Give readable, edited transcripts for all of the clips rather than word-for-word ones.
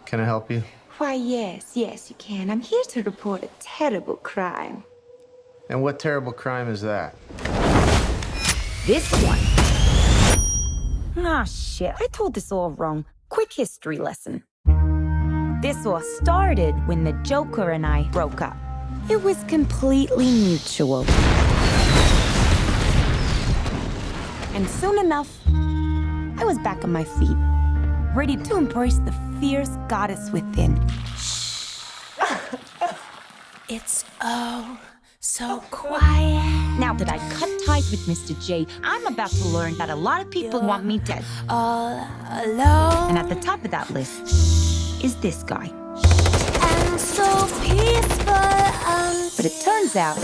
Can I help you? Why, yes, you can. I'm here to report a terrible crime. And what terrible crime is that? This one. Ah, shit. I told this all wrong. Quick history lesson. This all started when the Joker and I broke up. It was completely mutual. And soon enough, I was back on my feet, ready to embrace the fierce goddess within. It's so quiet. Now that I cut ties with Mr. J, I'm about to learn that a lot of people want me dead. All alone. And at the top of that list is this guy. And so peaceful. But it turns out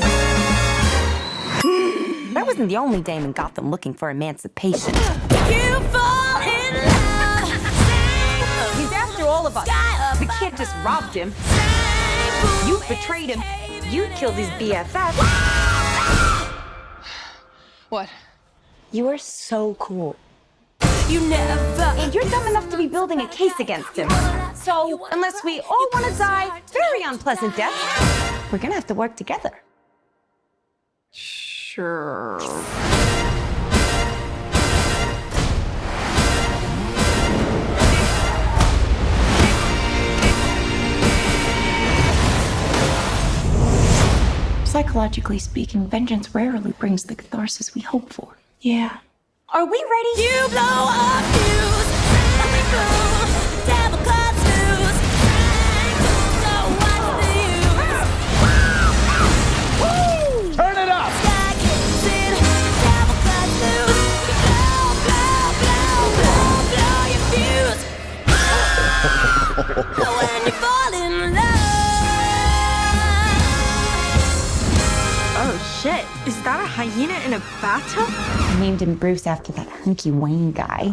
I wasn't the only dame in Gotham looking for emancipation. You fall in love. He's after all of us. The kid just robbed him. You betrayed him. You killed his BFF. What? You are so cool. You never. And you're dumb enough to be building a case against him. So, unless we all want to die very unpleasant deaths, we're gonna have to work together. Sure. Psychologically speaking, vengeance rarely brings the catharsis we hope for. Yeah. Are we ready? You blow up fuse. Devil cuts loose. So what's the use? Woo! Turn it up! Sky kicks in. Devil cuts loose. Blow your fuse. When you fall in love. Oh shit, is that a hyena in a bathtub? I named him Bruce after that hunky Wayne guy.